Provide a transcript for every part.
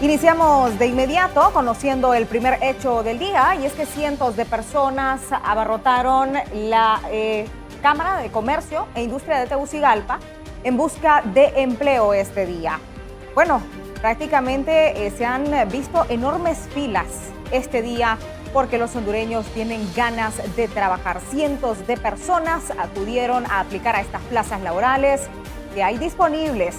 Iniciamos de inmediato conociendo el primer hecho del día, y es que cientos de personas abarrotaron la Cámara de Comercio e Industria de Tegucigalpa en busca de empleo este día. Bueno, prácticamente se han visto enormes filas este día porque los hondureños tienen ganas de trabajar. Cientos de personas acudieron a aplicar a estas plazas laborales que hay disponibles.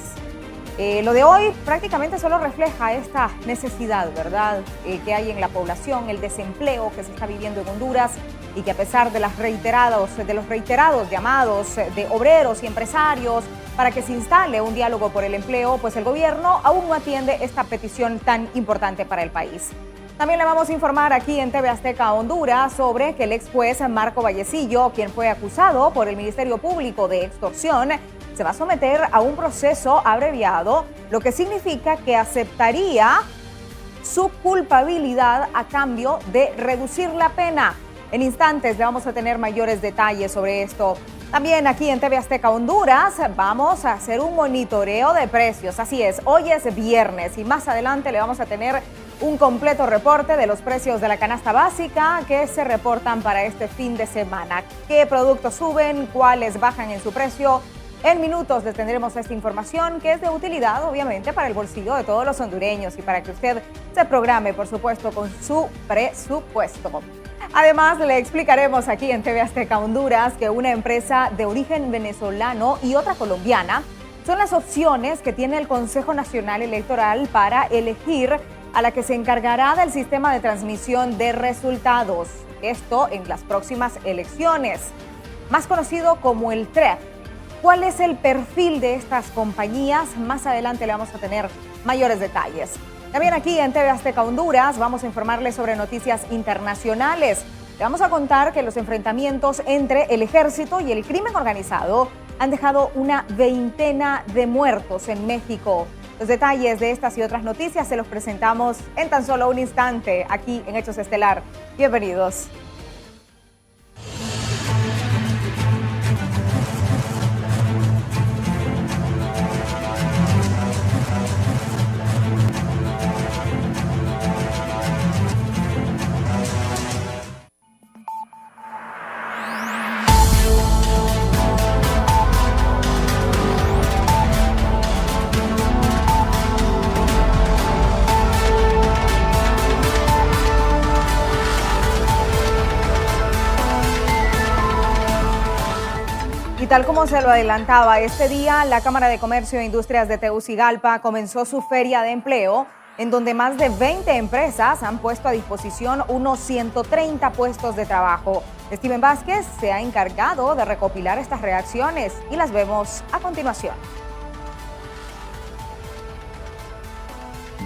Lo de hoy prácticamente solo refleja esta necesidad, ¿verdad?, que hay en la población, el desempleo que se está viviendo en Honduras, y que a pesar de los reiterados llamados de obreros y empresarios para que se instale un diálogo por el empleo, pues el gobierno aún no atiende esta petición tan importante para el país. También le vamos a informar aquí en TV Azteca Honduras sobre que el ex juez Marco Vallecillo, quien fue acusado por el Ministerio Público de extorsión, se va a someter a un proceso abreviado, lo que significa que aceptaría su culpabilidad a cambio de reducir la pena. En instantes le vamos a tener mayores detalles sobre esto. También aquí en TV Azteca Honduras vamos a hacer un monitoreo de precios. Así es, hoy es viernes y más adelante le vamos a tener un completo reporte de los precios de la canasta básica que se reportan para este fin de semana. ¿Qué productos suben? ¿Cuáles bajan en su precio? En minutos les tendremos esta información que es de utilidad, obviamente, para el bolsillo de todos los hondureños y para que usted se programe, por supuesto, con su presupuesto. Además, le explicaremos aquí en TV Azteca Honduras que una empresa de origen venezolano y otra colombiana son las opciones que tiene el Consejo Nacional Electoral para elegir a la que se encargará del sistema de transmisión de resultados. Esto en las próximas elecciones, más conocido como el TREP. ¿Cuál es el perfil de estas compañías? Más adelante le vamos a tener mayores detalles. También aquí en TV Azteca Honduras vamos a informarles sobre noticias internacionales. Le vamos a contar que los enfrentamientos entre el ejército y el crimen organizado han dejado una veintena de muertos en México. Los detalles de estas y otras noticias se los presentamos en tan solo un instante aquí en Hechos Estelar. Bienvenidos. Tal como se lo adelantaba, este día la Cámara de Comercio e Industrias de Tegucigalpa comenzó su feria de empleo, en donde más de 20 empresas han puesto a disposición unos 130 puestos de trabajo. Steven Vázquez se ha encargado de recopilar estas reacciones y las vemos a continuación.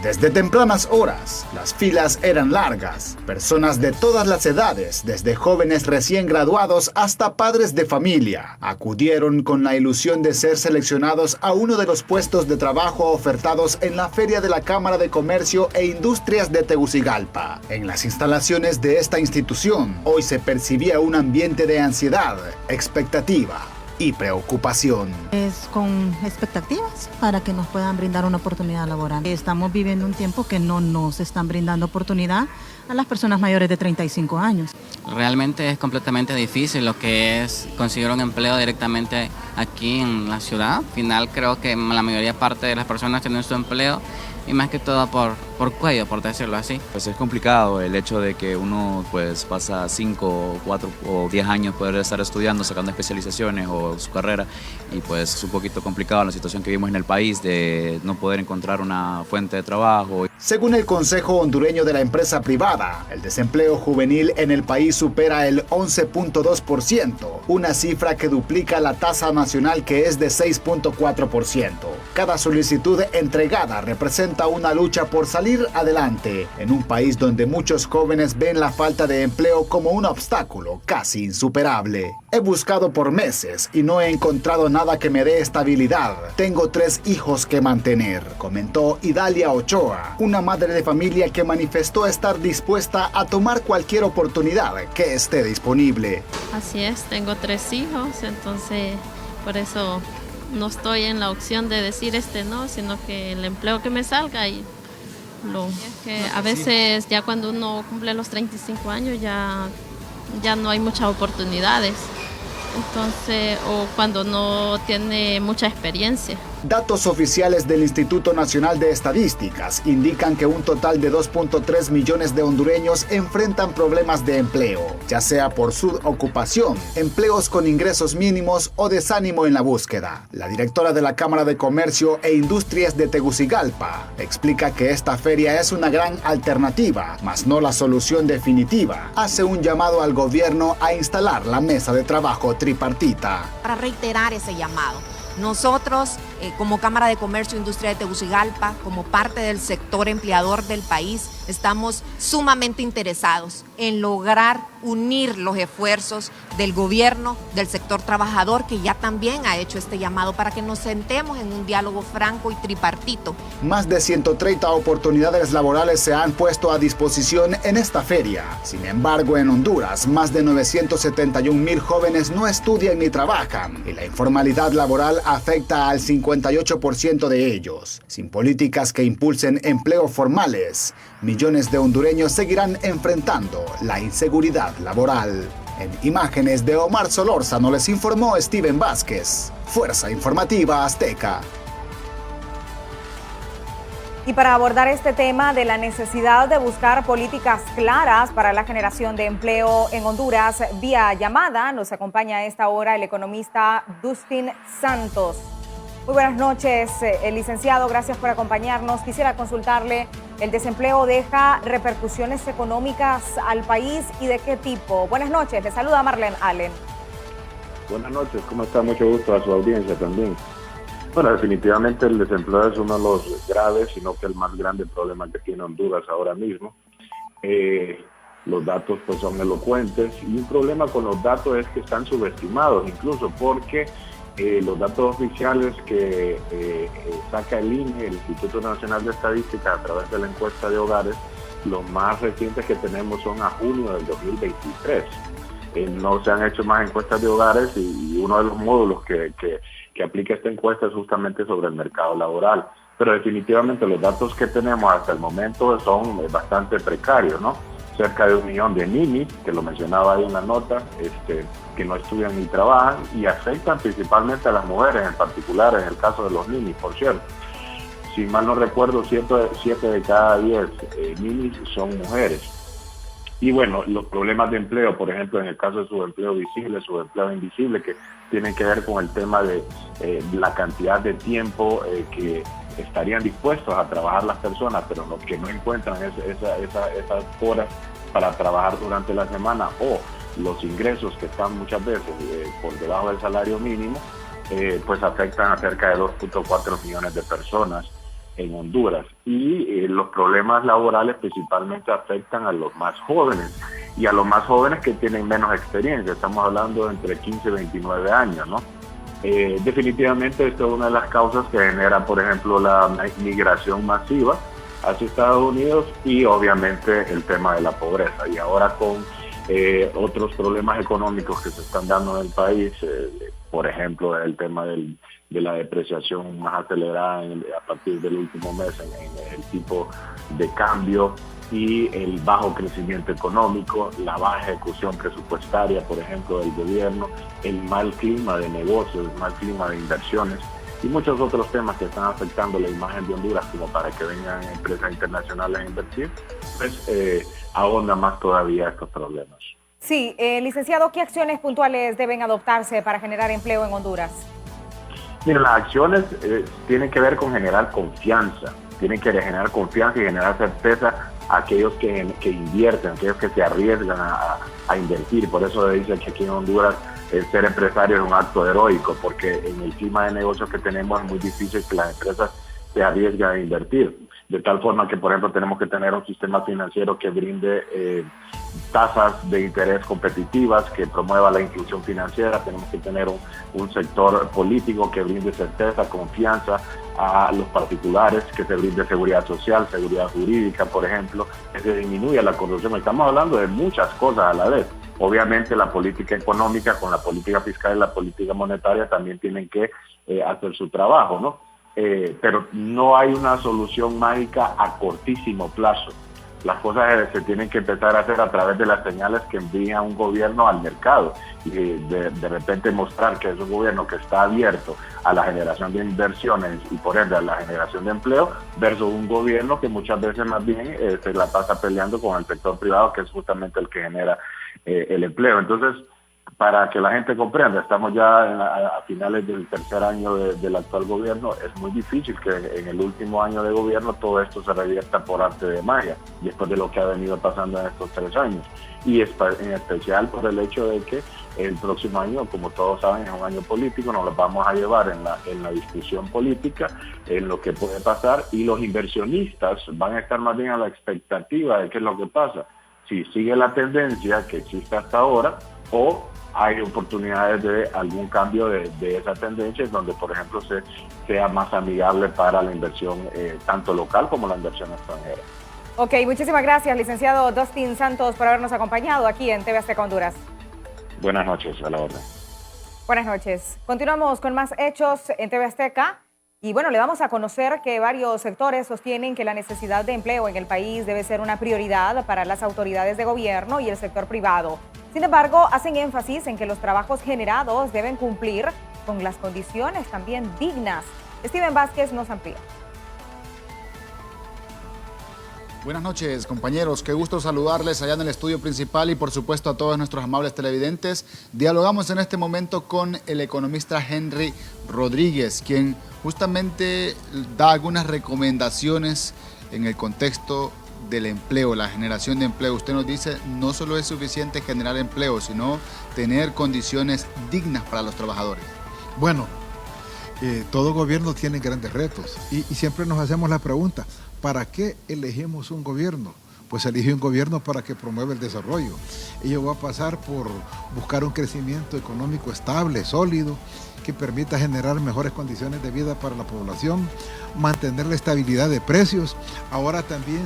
Desde tempranas horas, las filas eran largas. Personas de todas las edades, desde jóvenes recién graduados hasta padres de familia, acudieron con la ilusión de ser seleccionados a uno de los puestos de trabajo ofertados en la Feria de la Cámara de Comercio e Industrias de Tegucigalpa. En las instalaciones de esta institución, hoy se percibía un ambiente de ansiedad, expectativa y preocupación. Es con expectativas para que nos puedan brindar una oportunidad laboral. Estamos viviendo un tiempo que no nos están brindando oportunidad a las personas mayores de 35 años. Realmente es completamente difícil lo que es conseguir un empleo directamente aquí en la ciudad. Al final creo que la mayoría parte de las personas tienen su empleo y más que todo por cuello, por decirlo así. Pues es complicado el hecho de que uno pues pasa 5, 4 o 10 años poder estar estudiando, sacando especializaciones o su carrera, y pues es un poquito complicado la situación que vivimos en el país de no poder encontrar una fuente de trabajo. Según el Consejo Hondureño de la Empresa Privada, el desempleo juvenil en el país supera el 11.2%, una cifra que duplica la tasa nacional, que es de 6.4%. Cada solicitud entregada representa una lucha por salir adelante en un país donde muchos jóvenes ven la falta de empleo como un obstáculo casi insuperable. He buscado por meses y no he encontrado nada que me dé estabilidad. Tengo 3 hijos que mantener, comentó Idalia Ochoa, una madre de familia que manifestó estar dispuesta a tomar cualquier oportunidad que esté disponible. Así es, tengo 3 hijos, entonces por eso no estoy en la opción de decir no, sino que el empleo que me salga y Es que a veces ya cuando uno cumple los 35 años ya no hay muchas oportunidades. Entonces, o cuando no tiene mucha experiencia. Datos oficiales del Instituto Nacional de Estadísticas indican que un total de 2.3 millones de hondureños enfrentan problemas de empleo, ya sea por subocupación, empleos con ingresos mínimos o desánimo en la búsqueda. La directora de la Cámara de Comercio e Industrias de Tegucigalpa explica que esta feria es una gran alternativa, mas no la solución definitiva. Hace un llamado al gobierno a instalar la mesa de trabajo tripartita. Para reiterar ese llamado. Nosotros, como Cámara de Comercio e Industria de Tegucigalpa, como parte del sector empleador del país, estamos sumamente interesados en lograr unir los esfuerzos del gobierno, del sector trabajador, que ya también ha hecho este llamado para que nos sentemos en un diálogo franco y tripartito. Más de 130 oportunidades laborales se han puesto a disposición en esta feria. Sin embargo, en Honduras, más de 971,000 jóvenes no estudian ni trabajan, y la informalidad laboral afecta al 58% de ellos. Sin políticas que impulsen empleos formales, millones de hondureños seguirán enfrentando la inseguridad laboral. En imágenes de Omar Solórzano les informó Steven Vázquez. Fuerza Informativa Azteca. Y para abordar este tema de la necesidad de buscar políticas claras para la generación de empleo en Honduras vía llamada, nos acompaña a esta hora el economista Dustin Santos. Muy buenas noches, licenciado, gracias por acompañarnos. Quisiera consultarle, ¿el desempleo deja repercusiones económicas al país y de qué tipo? Buenas noches, le saluda Marlene Allen. Buenas noches, ¿cómo está? Mucho gusto a su audiencia también. Bueno, definitivamente el desempleo es uno de los graves, sino que el más grande problema que tiene Honduras ahora mismo. Los datos pues son elocuentes y un problema con los datos es que están subestimados incluso porque los datos oficiales que saca el INE, el Instituto Nacional de Estadística, a través de la encuesta de hogares, los más recientes que tenemos son a junio del 2023. No se han hecho más encuestas de hogares y uno de los módulos que aplica esta encuesta es justamente sobre el mercado laboral. Pero definitivamente los datos que tenemos hasta el momento son bastante precarios, ¿no? Cerca de 1 millón de ninis, que lo mencionaba ahí en la nota, que no estudian ni trabajan y afectan principalmente a las mujeres en particular, en el caso de los ninis, por cierto. Si mal no recuerdo, 7 de cada 10 ninis son mujeres. Y bueno, los problemas de empleo, por ejemplo, en el caso de subempleo visible, subempleo invisible, que tienen que ver con el tema de la cantidad de tiempo que estarían dispuestos a trabajar las personas, pero que no encuentran esas horas para trabajar durante la semana, o los ingresos que están muchas veces por debajo del salario mínimo, pues afectan a cerca de 2.4 millones de personas en Honduras. Y los problemas laborales principalmente afectan a los más jóvenes, y a los más jóvenes que tienen menos experiencia. Estamos hablando de entre 15 y 29 años, ¿no? Definitivamente esto es una de las causas que genera, por ejemplo, la migración masiva hacia Estados Unidos y obviamente el tema de la pobreza. Y ahora con otros problemas económicos que se están dando en el país, por ejemplo, el tema de la depreciación más acelerada a partir del último mes en el tipo de cambio y el bajo crecimiento económico, la baja ejecución presupuestaria, por ejemplo, del gobierno, el mal clima de negocios, el mal clima de inversiones y muchos otros temas que están afectando la imagen de Honduras como para que vengan empresas internacionales a invertir, pues ahonda más todavía estos problemas. Sí, licenciado, ¿qué acciones puntuales deben adoptarse para generar empleo en Honduras? Mira, las acciones tienen que ver con generar confianza, tienen que generar confianza y generar certeza a aquellos que invierten, aquellos que se arriesgan a invertir. Por eso se dice que aquí en Honduras ser empresario es un acto heroico, porque en el clima de negocios que tenemos es muy difícil que las empresas se arriesgan a invertir. De tal forma que, por ejemplo, tenemos que tener un sistema financiero que brinde tasas de interés competitivas, que promueva la inclusión financiera. Tenemos que tener un sector político que brinde certeza, confianza a los particulares, que se brinde seguridad social, seguridad jurídica, por ejemplo, que se disminuya la corrupción. Estamos hablando de muchas cosas a la vez. Obviamente la política económica con la política fiscal y la política monetaria también tienen que hacer su trabajo, ¿no? pero no hay una solución mágica a cortísimo plazo. Las cosas se tienen que empezar a hacer a través de las señales que envía un gobierno al mercado y de repente mostrar que es un gobierno que está abierto a la generación de inversiones y por ende a la generación de empleo versus un gobierno que muchas veces más bien se la pasa peleando con el sector privado, que es justamente el que genera el empleo. Entonces, para que la gente comprenda, estamos ya a finales del tercer año del actual gobierno. Es muy difícil que en el último año de gobierno todo esto se revierta por arte de magia, después de lo que ha venido pasando en estos 3 años. Y en especial por el hecho de que el próximo año, como todos saben, es un año político, nos lo vamos a llevar en la discusión política, en lo que puede pasar, y los inversionistas van a estar más bien a la expectativa de qué es lo que pasa. Si sigue la tendencia que existe hasta ahora, o hay oportunidades de algún cambio de esa tendencia, donde, por ejemplo, sea más amigable para la inversión tanto local como la inversión extranjera. Ok, muchísimas gracias, licenciado Dustin Santos, por habernos acompañado aquí en TV Azteca Honduras. Buenas noches, a la orden. Buenas noches. Continuamos con más hechos en TV Azteca. Y bueno, le vamos a conocer que varios sectores sostienen que la necesidad de empleo en el país debe ser una prioridad para las autoridades de gobierno y el sector privado. Sin embargo, hacen énfasis en que los trabajos generados deben cumplir con las condiciones también dignas. Steven Vázquez nos amplía. Buenas noches, compañeros. Qué gusto saludarles allá en el estudio principal y, por supuesto, a todos nuestros amables televidentes. Dialogamos en este momento con el economista Henry Rodríguez, quien justamente da algunas recomendaciones en el contexto del empleo, la generación de empleo. Usted nos dice, no solo es suficiente generar empleo, sino tener condiciones dignas para los trabajadores. Bueno, todo gobierno tiene grandes retos y siempre nos hacemos la pregunta, ¿para qué elegimos un gobierno? Pues elige un gobierno para que promueva el desarrollo. Ello va a pasar por buscar un crecimiento económico estable, sólido, que permita generar mejores condiciones de vida para la población, mantener la estabilidad de precios, ahora también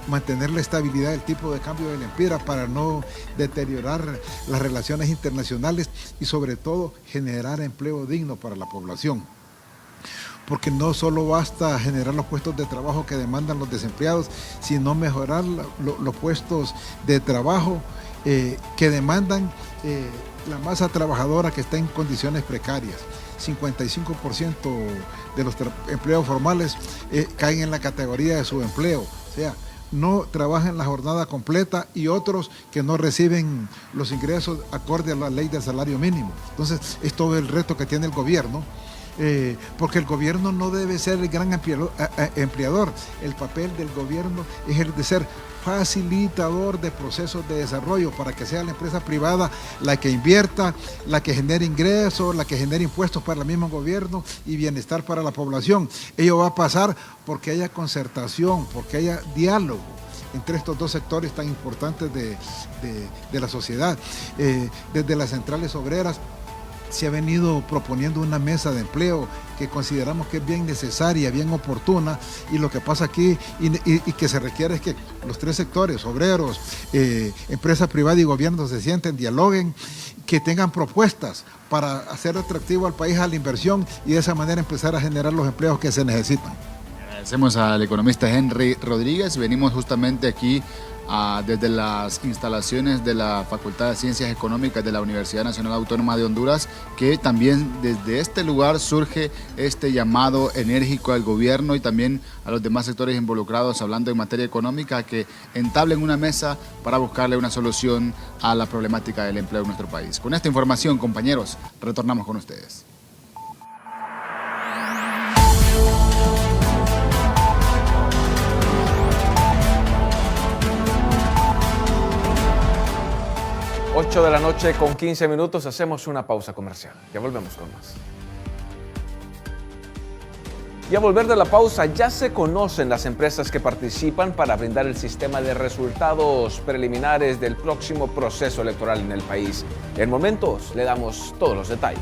mantener la estabilidad del tipo de cambio del empira para no deteriorar las relaciones internacionales y sobre todo generar empleo digno para la población. Porque no solo basta generar los puestos de trabajo que demandan los desempleados, sino mejorar los puestos de trabajo que demandan la masa trabajadora que está en condiciones precarias. 55% de los empleos formales caen en la categoría de subempleo, o sea, no trabajan la jornada completa, y otros que no reciben los ingresos acorde a la ley del salario mínimo. Entonces, es todo el reto que tiene el gobierno. Porque el gobierno no debe ser el gran empleador. El papel del gobierno es el de ser facilitador de procesos de desarrollo para que sea la empresa privada la que invierta, la que genere ingresos, la que genere impuestos para el mismo gobierno y bienestar para la población. Ello va a pasar porque haya concertación, porque haya diálogo entre estos dos sectores tan importantes de la sociedad. Desde las centrales obreras se ha venido proponiendo una mesa de empleo que consideramos que es bien necesaria, bien oportuna, y lo que pasa aquí y que se requiere es que los tres sectores, obreros, empresa privada y gobierno, se sienten, dialoguen, que tengan propuestas para hacer atractivo al país a la inversión y de esa manera empezar a generar los empleos que se necesitan. Agradecemos al economista Henry Rodríguez. Venimos justamente aquí desde las instalaciones de la Facultad de Ciencias Económicas de la Universidad Nacional Autónoma de Honduras, que también desde este lugar surge este llamado enérgico al gobierno y también a los demás sectores involucrados, hablando en materia económica, que entablen una mesa para buscarle una solución a la problemática del empleo en nuestro país. Con esta información, compañeros, retornamos con ustedes. Ocho de la noche con 15 minutos, hacemos una pausa comercial. Ya volvemos con más. Y a volver de la pausa, ya se conocen las empresas que participan para brindar el sistema de resultados preliminares del próximo proceso electoral en el país. En momentos le damos todos los detalles.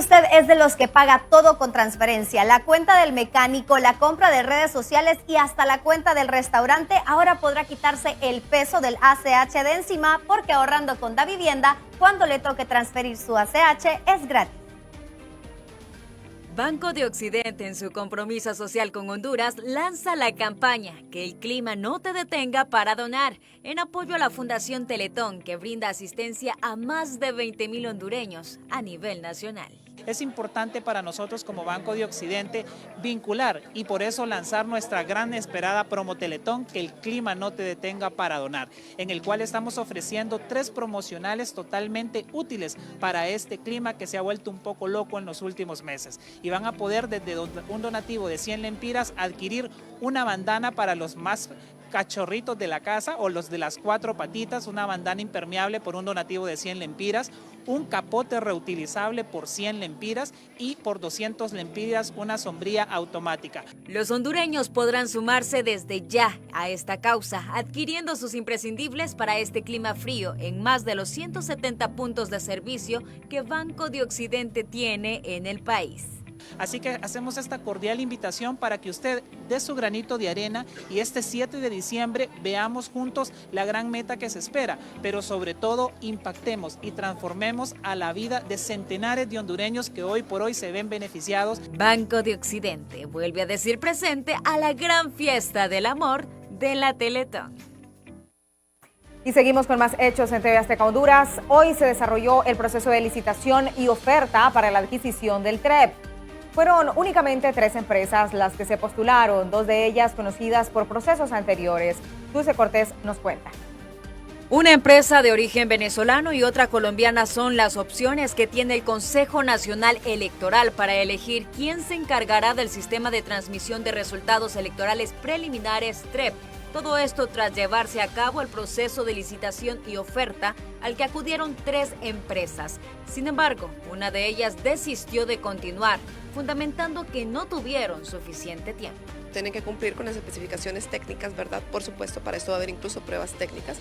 usted es de los que paga todo con transferencia, la cuenta del mecánico, la compra de redes sociales y hasta la cuenta del restaurante, ahora podrá quitarse el peso del ACH de encima porque ahorrando con Davivienda, cuando le toque transferir su ACH es gratis. Banco de Occidente, en su compromiso social con Honduras, lanza la campaña Que el clima no te detenga para donar, en apoyo a la Fundación Teletón, que brinda asistencia a más de 20,000 hondureños a nivel nacional. Es importante para nosotros como Banco de Occidente vincular y por eso lanzar nuestra gran esperada promo Teletón, Que el clima no te detenga para donar, en el cual estamos ofreciendo 3 promocionales totalmente útiles para este clima que se ha vuelto un poco loco en los últimos meses. Y van a poder desde un donativo de 100 lempiras adquirir una bandana para los más cachorritos de la casa o los de las 4 patitas, una bandana impermeable por un donativo de 100 lempiras, un capote reutilizable por 100 lempiras y por 200 lempiras una sombrilla automática. Los hondureños podrán sumarse desde ya a esta causa, adquiriendo sus imprescindibles para este clima frío en más de los 170 puntos de servicio que Banco de Occidente tiene en el país. Así que hacemos esta cordial invitación para que usted dé su granito de arena y este 7 de diciembre veamos juntos la gran meta que se espera, pero sobre todo impactemos y transformemos a la vida de centenares de hondureños que hoy por hoy se ven beneficiados. Banco de Occidente vuelve a decir presente a la gran fiesta del amor de la Teletón. Y seguimos con más hechos en TV Azteca Honduras. Hoy se desarrolló el proceso de licitación y oferta para la adquisición del TREP. Fueron únicamente 3 empresas las que se postularon, 2 de ellas conocidas por procesos anteriores. Dulce Cortés nos cuenta. Una empresa de origen venezolano y otra colombiana son las opciones que tiene el Consejo Nacional Electoral para elegir quién se encargará del sistema de transmisión de resultados electorales preliminares TREP. Todo esto tras llevarse a cabo el proceso de licitación y oferta al que acudieron 3 empresas. Sin embargo, una de ellas desistió de continuar, fundamentando que no tuvieron suficiente tiempo. Tienen que cumplir con las especificaciones técnicas, ¿verdad? Por supuesto, para esto va a haber incluso pruebas técnicas,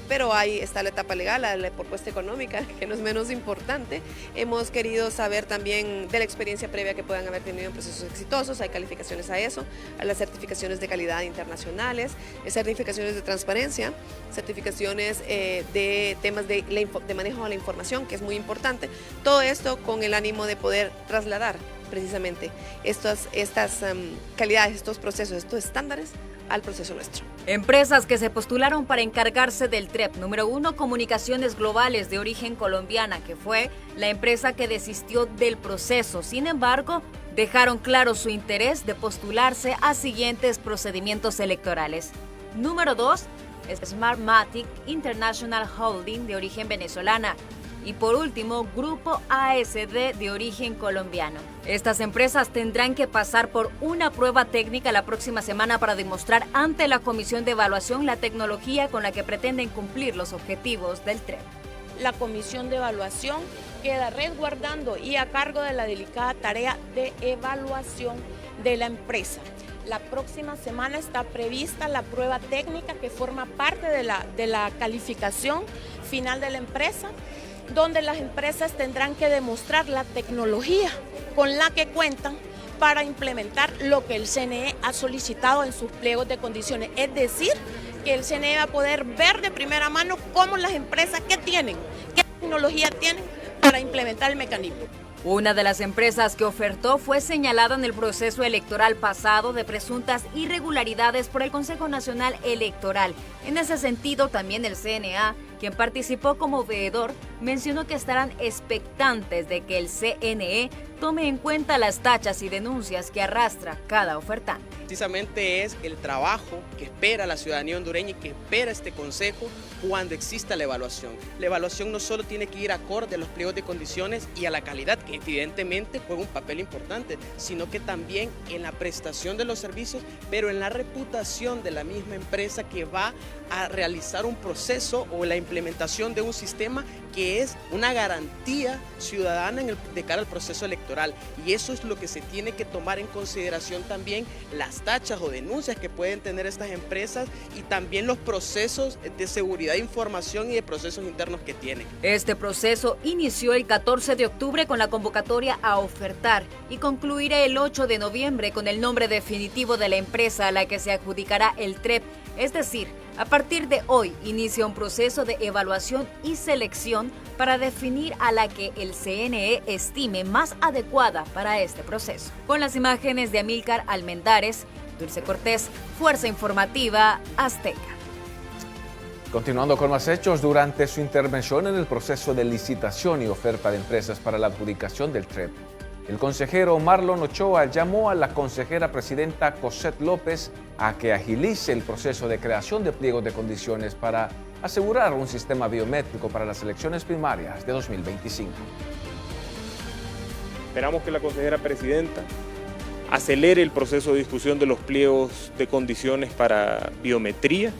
pero ahí está la etapa legal, la propuesta económica, que no es menos importante. Hemos querido saber también de la experiencia previa que puedan haber tenido en procesos exitosos, hay calificaciones a eso, a las certificaciones de calidad internacionales, certificaciones de transparencia, certificaciones de temas de manejo de la información, que es muy importante. Todo esto con el ánimo de poder trasladar precisamente estas calidades, estos procesos, estos estándares al proceso nuestro. Empresas que se postularon para encargarse del TREP. Número 1, Comunicaciones Globales, de origen colombiana, que fue la empresa que desistió del proceso. Sin embargo, dejaron claro su interés de postularse a siguientes procedimientos electorales. Número 2, Smartmatic International Holding, de origen venezolana. Y por último, Grupo ASD, de origen colombiano. Estas empresas tendrán que pasar por una prueba técnica la próxima semana para demostrar ante la Comisión de Evaluación la tecnología con la que pretenden cumplir los objetivos del TREP. La Comisión de Evaluación queda resguardando y a cargo de la delicada tarea de evaluación de la empresa. La próxima semana está prevista la prueba técnica que forma parte de la calificación final de la empresa, donde las empresas tendrán que demostrar la tecnología con la que cuentan para implementar lo que el CNE ha solicitado en sus pliegos de condiciones. Es decir, que el CNE va a poder ver de primera mano cómo las empresas, qué tecnología tienen para implementar el mecanismo. Una de las empresas que ofertó fue señalada en el proceso electoral pasado de presuntas irregularidades por el Consejo Nacional Electoral. En ese sentido, también el CNA, quien participó como veedor, mencionó que estarán expectantes de que el CNE tome en cuenta las tachas y denuncias que arrastra cada ofertante. Precisamente es el trabajo que espera la ciudadanía hondureña y que espera este consejo cuando exista la evaluación. La evaluación no solo tiene que ir acorde a los pliegos de condiciones y a la calidad, que evidentemente juega un papel importante, sino que también en la prestación de los servicios, pero en la reputación de la misma empresa que va a realizar un proceso o la implementación de un sistema que es una garantía ciudadana de cara al proceso electoral. Y eso es lo que se tiene que tomar en consideración también, las tachas o denuncias que pueden tener estas empresas y también los procesos de seguridad de información y de procesos internos que tienen. Este proceso inició el 14 de octubre con la convocatoria a ofertar y concluirá el 8 de noviembre con el nombre definitivo de la empresa a la que se adjudicará el TREP. Es decir, a partir de hoy inicia un proceso de evaluación y selección para definir a la que el CNE estime más adecuada para este proceso. Con las imágenes de Amílcar Almendares, Dulce Cortés, Fuerza Informativa Azteca. Continuando con más hechos, durante su intervención en el proceso de licitación y oferta de empresas para la adjudicación del TREP, el consejero Marlon Ochoa llamó a la consejera presidenta Cosette López a que agilice el proceso de creación de pliegos de condiciones para asegurar un sistema biométrico para las elecciones primarias de 2025. Esperamos que la consejera presidenta acelere el proceso de discusión de los pliegos de condiciones para biometría.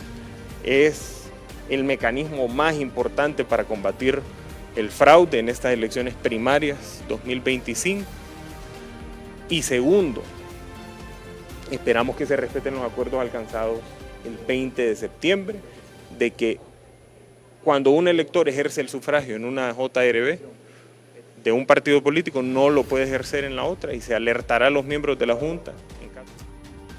Es el mecanismo más importante para combatir el fraude en estas elecciones primarias 2025. Y segundo, esperamos que se respeten los acuerdos alcanzados el 20 de septiembre, de que cuando un elector ejerce el sufragio en una JRB de un partido político, no lo puede ejercer en la otra y se alertará a los miembros de la Junta.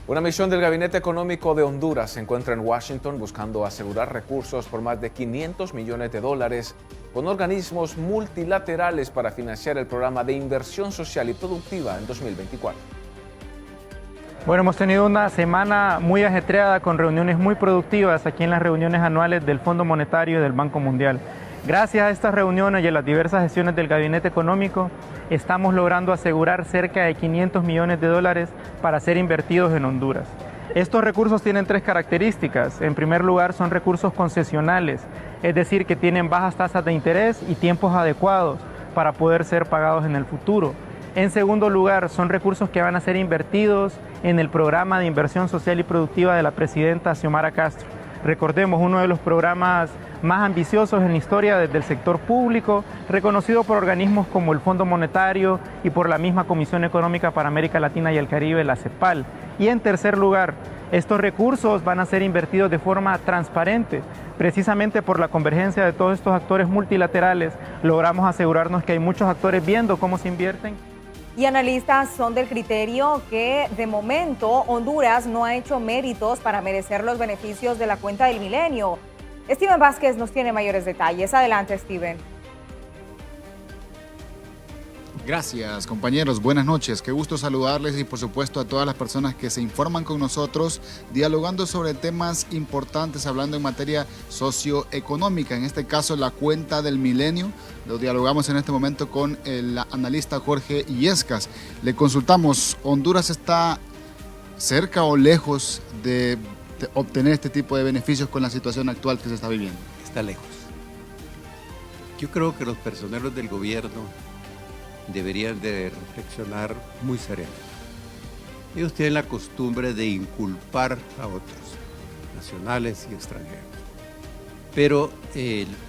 Una misión del Gabinete Económico de Honduras se encuentra en Washington buscando asegurar recursos por más de $500 millones con organismos multilaterales para financiar el programa de inversión social y productiva en 2024. Bueno, hemos tenido una semana muy ajetreada con reuniones muy productivas aquí en las reuniones anuales del Fondo Monetario y del Banco Mundial. Gracias a estas reuniones y a las diversas gestiones del Gabinete Económico, estamos logrando asegurar cerca de $500 millones para ser invertidos en Honduras. Estos recursos tienen tres características. En primer lugar, son recursos concesionales, es decir, que tienen bajas tasas de interés y tiempos adecuados para poder ser pagados en el futuro. En segundo lugar, son recursos que van a ser invertidos en el programa de inversión social y productiva de la presidenta Xiomara Castro. Recordemos, uno de los programas más ambiciosos en la historia desde el sector público, reconocido por organismos como el Fondo Monetario y por la misma Comisión Económica para América Latina y el Caribe, la CEPAL. Y en tercer lugar, estos recursos van a ser invertidos de forma transparente. Precisamente por la convergencia de todos estos actores multilaterales, logramos asegurarnos que hay muchos actores viendo cómo se invierten. Y analistas son del criterio que, de momento, Honduras no ha hecho méritos para merecer los beneficios de la cuenta del milenio. Steven Vázquez nos tiene mayores detalles. Adelante, Steven. Gracias, compañeros. Buenas noches. Qué gusto saludarles y, por supuesto, a todas las personas que se informan con nosotros, dialogando sobre temas importantes, hablando en materia socioeconómica. En este caso, la cuenta del milenio. Lo dialogamos en este momento con el analista Jorge Illescas. Le consultamos, ¿Honduras está cerca o lejos de obtener este tipo de beneficios con la situación actual que se está viviendo? Está lejos. Yo creo que los personeros del gobierno deberían de reflexionar muy seriamente. Ellos tienen la costumbre de inculpar a otros, nacionales y extranjeros. Pero,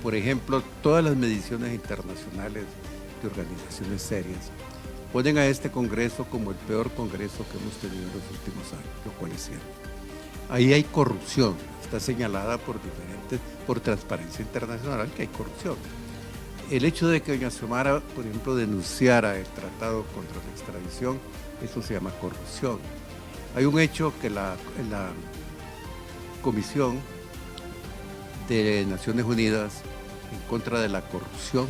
por ejemplo, todas las mediciones internacionales de organizaciones serias ponen a este Congreso como el peor Congreso que hemos tenido en los últimos años, lo cual es cierto. Ahí hay corrupción, está señalada por Transparencia Internacional que hay corrupción. El hecho de que doña Xiomara, por ejemplo, denunciara el tratado contra la extradición, eso se llama corrupción. Hay un hecho que la Comisión de Naciones Unidas en contra de la corrupción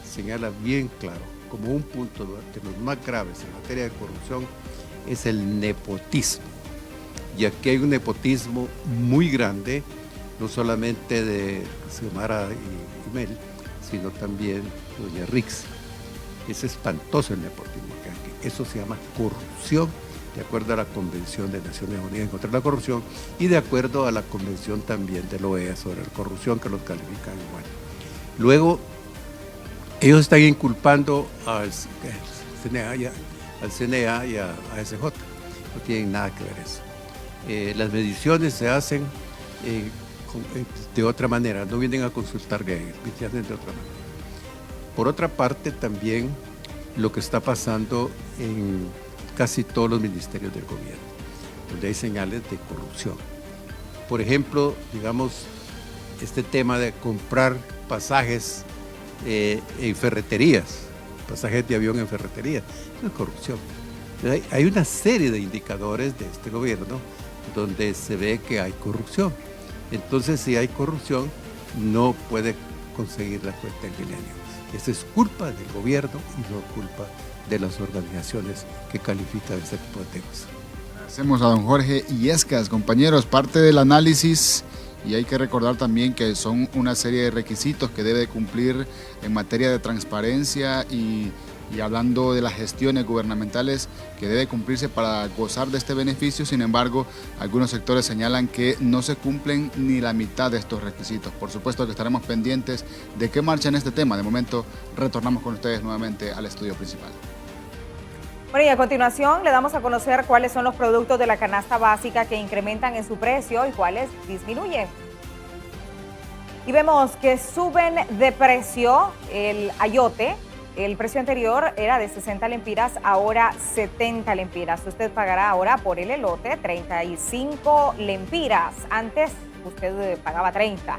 señala bien claro, como un punto de los más graves en materia de corrupción, es el nepotismo. Y aquí hay un nepotismo muy grande, no solamente de Xiomara y Mel, sino también doña Rix. Es espantoso el nepotismo que hay aquí. Eso se llama corrupción, de acuerdo a la Convención de Naciones Unidas contra la Corrupción y de acuerdo a la Convención también de la OEA sobre la corrupción, que los califican igual. Luego, ellos están inculpando al CNA y a ASJ. No tienen nada que ver eso. Las mediciones se hacen de otra manera, no vienen a consultar bien, vienen de otra manera. Por otra parte, también lo que está pasando en casi todos los ministerios del gobierno, donde hay señales de corrupción. Por ejemplo, digamos, este tema de comprar pasajes en ferreterías, pasajes de avión en ferreterías, es corrupción. Hay una serie de indicadores de este gobierno donde se ve que hay corrupción. Entonces, si hay corrupción, no puede conseguir la cuenta en milenio. Esa es culpa del gobierno y no culpa de las organizaciones que califican este tipo de temas. Hacemos a don Jorge Illescas, compañeros, parte del análisis, y hay que recordar también que son una serie de requisitos que debe cumplir en materia de transparencia y hablando de las gestiones gubernamentales que debe cumplirse para gozar de este beneficio. Sin embargo, algunos sectores señalan que no se cumplen ni la mitad de estos requisitos. Por supuesto que estaremos pendientes de qué marcha en este tema. De momento, retornamos con ustedes nuevamente al estudio principal. Bueno, y a continuación le damos a conocer cuáles son los productos de la canasta básica que incrementan en su precio y cuáles disminuyen. Y vemos que suben de precio el ayote. El precio anterior era de 60 lempiras, ahora 70 lempiras. Usted pagará ahora por el elote 35 lempiras. Antes usted pagaba 30.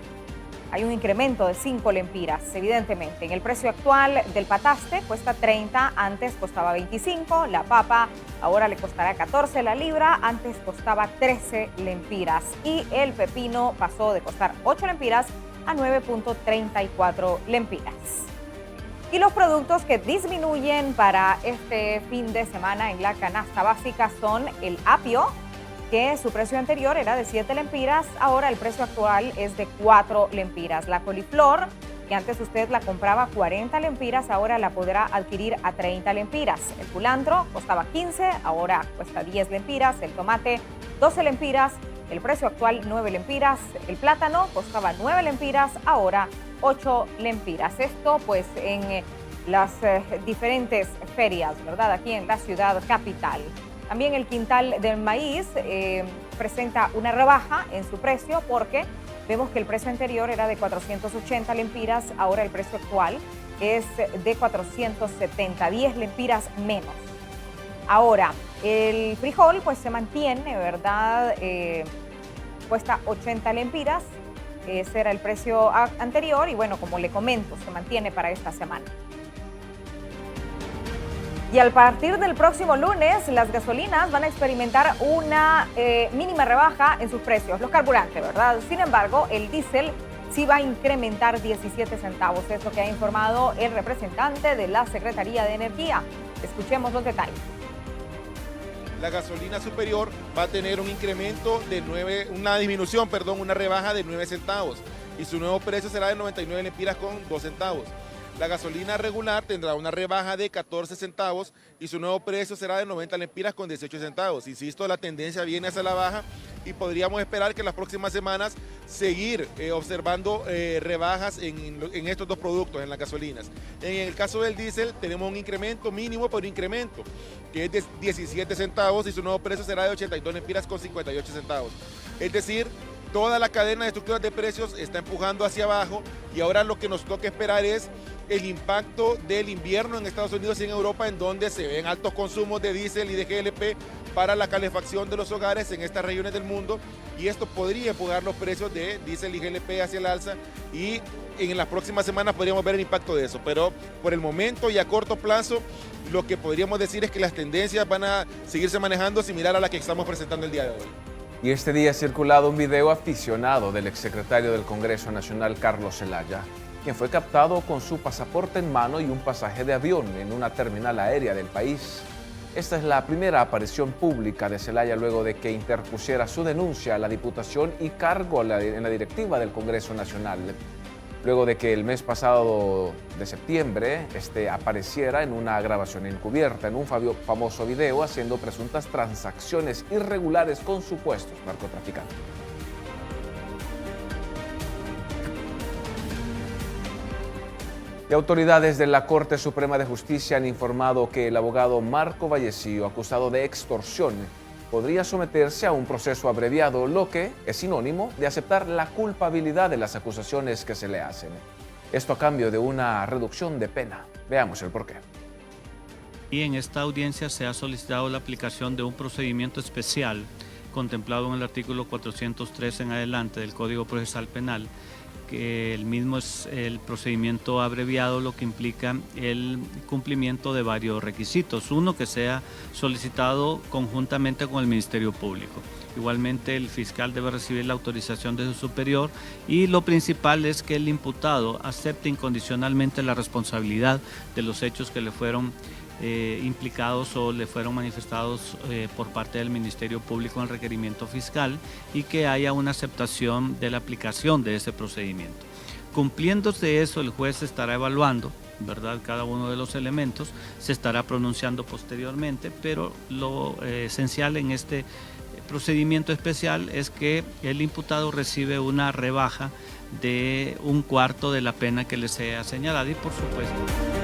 Hay un incremento de 5 lempiras, evidentemente. En el precio actual del pataste cuesta 30, antes costaba 25. La papa ahora le costará 14 la libra, antes costaba 13 lempiras. Y el pepino pasó de costar 8 lempiras a 9.34 lempiras. Y los productos que disminuyen para este fin de semana en la canasta básica son el apio, que su precio anterior era de 7 lempiras, ahora el precio actual es de 4 lempiras. La coliflor, que antes usted la compraba 40 lempiras, ahora la podrá adquirir a 30 lempiras. El culantro costaba 15, ahora cuesta 10 lempiras. El tomate, 12 lempiras, el precio actual 9 lempiras. El plátano costaba 9 lempiras, ahora 8 lempiras. Esto pues en las diferentes ferias, ¿verdad? Aquí en la ciudad capital. También el quintal del maíz presenta una rebaja en su precio porque vemos que el precio anterior era de 480 lempiras, ahora el precio actual es de 470, 10 lempiras menos. Ahora, el frijol pues se mantiene, ¿verdad? Cuesta 80 lempiras, ese era el precio anterior y bueno, como le comento, se mantiene para esta semana. Y a partir del próximo lunes, las gasolinas van a experimentar una mínima rebaja en sus precios, los carburantes, ¿verdad? Sin embargo, el diésel sí va a incrementar 17 centavos, es lo que ha informado el representante de la Secretaría de Energía. Escuchemos los detalles. La gasolina superior va a tener un incremento de una rebaja de 9 centavos y su nuevo precio será de 99 lempiras con 2 centavos. La gasolina regular tendrá una rebaja de 14 centavos y su nuevo precio será de 90 lempiras con 18 centavos. Insisto, la tendencia viene hacia la baja y podríamos esperar que en las próximas semanas seguir observando rebajas en estos dos productos, en las gasolinas. En el caso del diésel tenemos un incremento mínimo por incremento, que es de 17 centavos y su nuevo precio será de 82 lempiras con 58 centavos. Es decir, toda la cadena de estructuras de precios está empujando hacia abajo y ahora lo que nos toca esperar es el impacto del invierno en Estados Unidos y en Europa, en donde se ven altos consumos de diésel y de GLP para la calefacción de los hogares en estas regiones del mundo, y esto podría empujar los precios de diésel y GLP hacia el alza, y en las próximas semanas podríamos ver el impacto de eso. Pero por el momento y a corto plazo, lo que podríamos decir es que las tendencias van a seguirse manejando similar a la que estamos presentando el día de hoy. Y este día ha circulado un video aficionado del exsecretario del Congreso Nacional, Carlos Zelaya, quien fue captado con su pasaporte en mano y un pasaje de avión en una terminal aérea del país. Esta es la primera aparición pública de Zelaya luego de que interpusiera su denuncia a la Diputación y cargo en la directiva del Congreso Nacional. Luego de que el mes pasado de septiembre apareciera en una grabación encubierta en un famoso video haciendo presuntas transacciones irregulares con supuestos narcotraficantes. Y autoridades de la Corte Suprema de Justicia han informado que el abogado Marco Vallecillo, acusado de extorsión podría someterse a un proceso abreviado, lo que es sinónimo de aceptar la culpabilidad de las acusaciones que se le hacen. Esto a cambio de una reducción de pena. Veamos el porqué. Y en esta audiencia se ha solicitado la aplicación de un procedimiento especial contemplado en el artículo 403 en adelante del Código Procesal Penal, que el mismo es el procedimiento abreviado, lo que implica el cumplimiento de varios requisitos. Uno, que sea solicitado conjuntamente con el Ministerio Público. Igualmente, el fiscal debe recibir la autorización de su superior y lo principal es que el imputado acepte incondicionalmente la responsabilidad de los hechos que le fueron implicados o le fueron manifestados por parte del Ministerio Público en el requerimiento fiscal, y que haya una aceptación de la aplicación de ese procedimiento. Cumpliéndose eso, el juez estará evaluando, ¿verdad?, cada uno de los elementos, se estará pronunciando posteriormente, pero lo esencial en este procedimiento especial es que el imputado recibe una rebaja de 1/4 de la pena que le sea señalada y, por supuesto,